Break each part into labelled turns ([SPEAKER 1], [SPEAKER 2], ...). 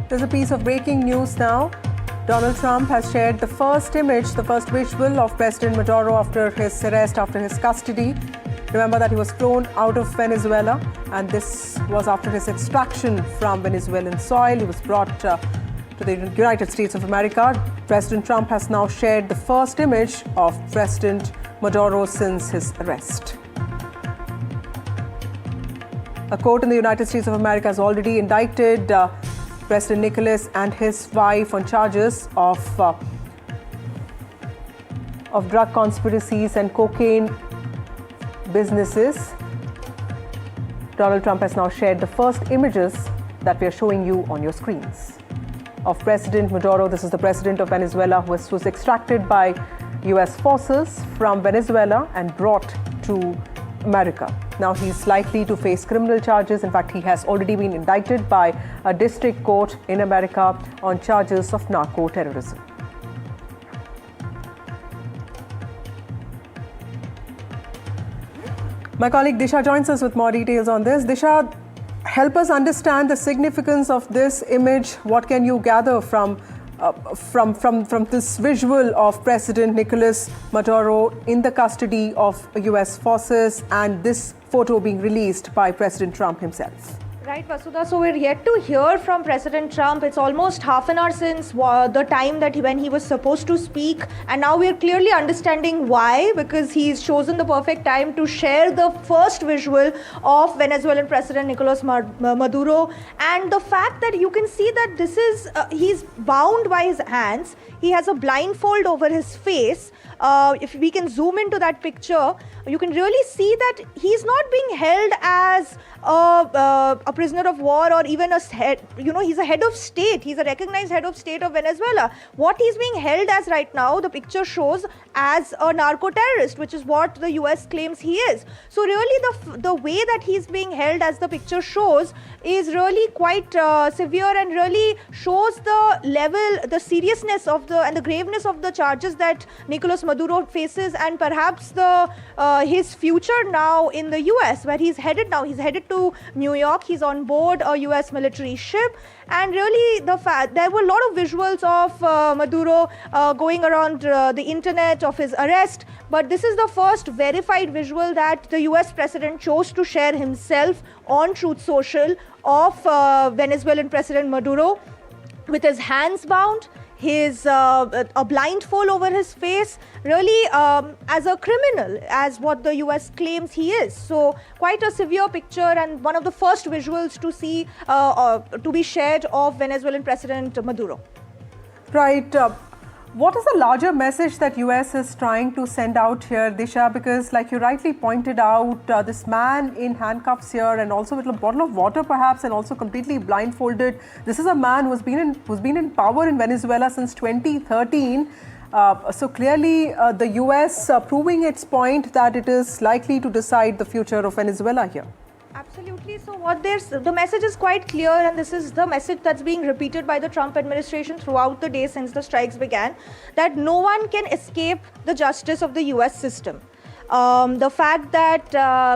[SPEAKER 1] There's a piece of breaking news now. Donald Trump has shared the first image, the first visual of President Maduro after his arrest, after his custody. Remember that he was flown out of Venezuela, and this was after his extraction from Venezuelan soil. He was brought to the United States of America. President Trump has now shared the first image of President Maduro since his arrest. A court in the United States of America has already indicted President Nicolas and his wife on charges of drug conspiracies and cocaine businesses. Donald Trump has now shared the first images that we are showing you on your screens of President Maduro. This is the president of Venezuela who was extracted by US forces from Venezuela and brought to America. Now he's likely to face criminal charges. In fact, he has already been indicted by a district court in America on charges of narco-terrorism. My colleague Disha joins us with more details on this. Disha, help us understand the significance of this image. What can you gather from this visual of President Nicolas Maduro in the custody of US forces and this photo being released by President Trump himself?
[SPEAKER 2] Right, Vasudha. So we're yet to hear from President Trump. It's almost half an hour since the time that when he was supposed to speak. And now we're clearly understanding why, because he's chosen the perfect time to share the first visual of Venezuelan President Nicolas Maduro. And the fact that you can see that this is, he's bound by his hands. He has a blindfold over his face. If we can zoom into that picture, you can really see that he's not being held as a prisoner of war or even a head, he's a head of state. He's a recognized head of state of Venezuela. What he's being held as right now, the picture shows as a narco-terrorist, which is what the US claims he is. So really the way that he's being held, as the picture shows, is really quite severe and really shows the level, the seriousness of and the graveness of the charges that Nicolas Maduro faces, and perhaps his future now in the US, where he's headed now. He's headed to New York. He's on board a US military ship. And really, there were a lot of visuals of Maduro going around the internet of his arrest. But this is the first verified visual that the US president chose to share himself on Truth Social of Venezuelan President Maduro, with his hands bound, a blindfold over his face, really as a criminal, as what the US claims he is. So quite a severe picture, and one of the first visuals to see, to be shared of Venezuelan President Maduro.
[SPEAKER 1] Right. What is the larger message that US is trying to send out here, Disha? Because like you rightly pointed out, this man in handcuffs here and also with a bottle of water perhaps, and also completely blindfolded. This is a man who's been in power in Venezuela since 2013. So clearly the US proving its point that it is likely to decide the future of Venezuela here.
[SPEAKER 2] Absolutely. So the message is quite clear, and this is the message that's being repeated by the Trump administration throughout the day since the strikes began, that no one can escape the justice of the US system. The fact that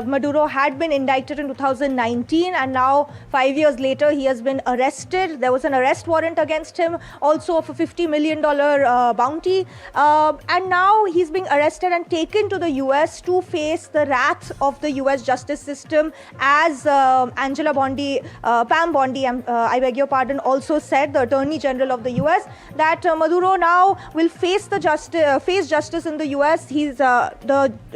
[SPEAKER 2] Maduro had been indicted in 2019, and now 5 years later he has been arrested. There was an arrest warrant against him, also of a $50 million bounty. And now he's being arrested and taken to the US to face the wrath of the US justice system, as Pam Bondi, I beg your pardon, also said, the Attorney General of the US, that Maduro now will face justice in the US.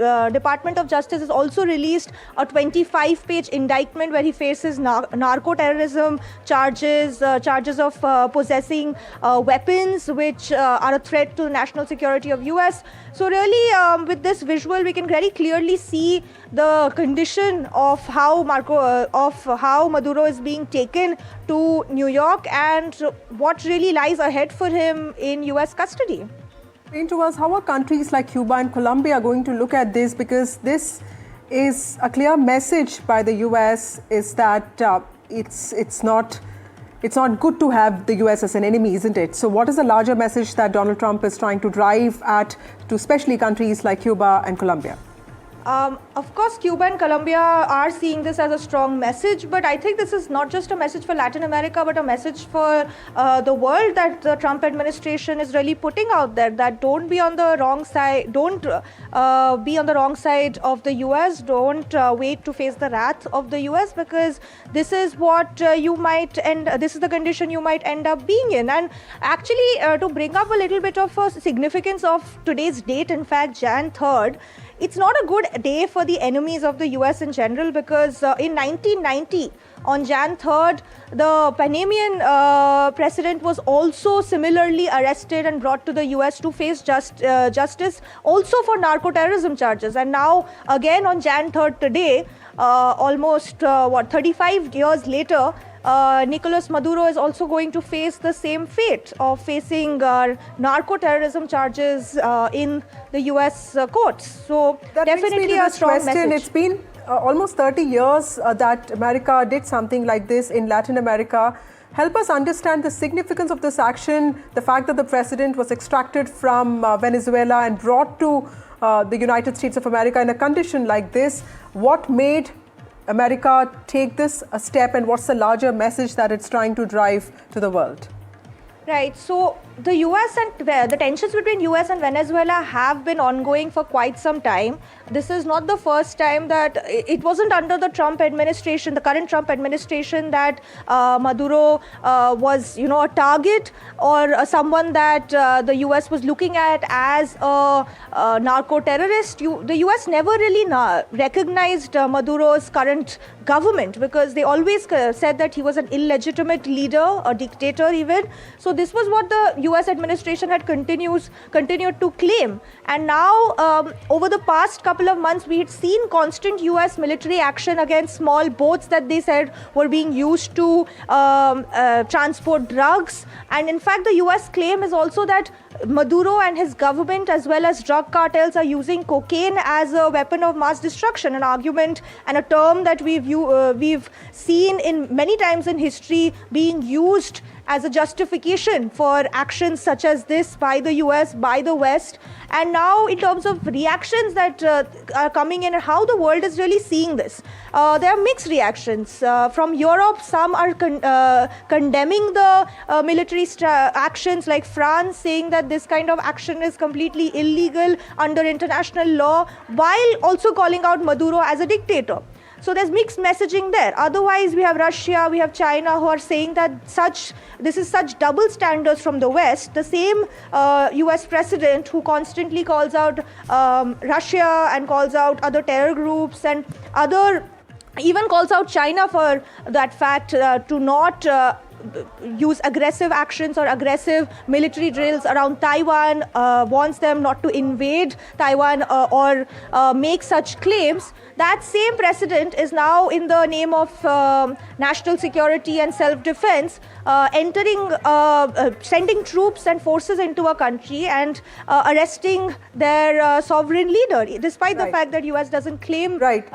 [SPEAKER 2] Department of Justice has also released a 25-page indictment where he faces narco-terrorism charges, charges of possessing weapons which are a threat to the national security of US. So really, with this visual, we can very clearly see the condition of how Maduro is being taken to New York and what really lies ahead for him in US custody.
[SPEAKER 1] Explain to us, how are countries like Cuba and Colombia going to look at this? Because this is a clear message by the US, is that it's not good to have the US as an enemy, isn't it? So what is the larger message that Donald Trump is trying to drive at to especially countries like Cuba and Colombia?
[SPEAKER 2] Of course, Cuba and Colombia are seeing this as a strong message, but I think this is not just a message for Latin America, but a message for the world that the Trump administration is really putting out there, that don't be on the wrong side, don't be on the wrong side of the US, don't wait to face the wrath of the US, because this is what this is the condition you might end up being in. And actually, to bring up a little bit of significance of today's date, in fact, Jan 3rd, it's not a good day for the enemies of the US in general, because in 1990, on Jan 3rd, the Panamanian president was also similarly arrested and brought to the US to face justice, also for narco-terrorism charges. And now, again on Jan 3rd today, almost 35 years later, Nicolas Maduro is also going to face the same fate of facing narco-terrorism charges in the US courts. So
[SPEAKER 1] that
[SPEAKER 2] definitely a strong message.
[SPEAKER 1] It's been almost 30 years that America did something like this in Latin America. Help us understand the significance of this action, the fact that the president was extracted from Venezuela and brought to the United States of America in a condition like this. What made America take this a step, and what's the larger message that it's trying to drive to the world?
[SPEAKER 2] Right. So the US and the tensions between US and Venezuela have been ongoing for quite some time. This is not the first time that it wasn't under the Trump administration, the current Trump administration, that Maduro was, a target or someone that the US was looking at as a narco-terrorist. The US never really recognized Maduro's current government, because they always said that he was an illegitimate leader, a dictator even. So this was what the US administration had continued to claim. And now, over the past couple of months, we had seen constant US military action against small boats that they said were being used to transport drugs. And in fact, the US claim is also that Maduro and his government, as well as drug cartels, are using cocaine as a weapon of mass destruction, an argument and a term that we've seen in many times in history being used as a justification for actions such as this by the US, by the West. And now, in terms of reactions that are coming in and how the world is really seeing this, there are mixed reactions. From Europe, some are condemning the military actions, like France, saying that this kind of action is completely illegal under international law, while also calling out Maduro as a dictator. So there's mixed messaging there. Otherwise, we have Russia, we have China, who are saying that this is such double standards from the West. The same US president who constantly calls out Russia and calls out other terror groups and even calls out China for that fact, to not use aggressive actions or aggressive military drills around Taiwan, wants them not to invade Taiwan or make such claims. That same president is now, in the name of national security and self-defense, sending troops and forces into a country and arresting their sovereign leader, despite the fact that US doesn't claim.
[SPEAKER 1] Right.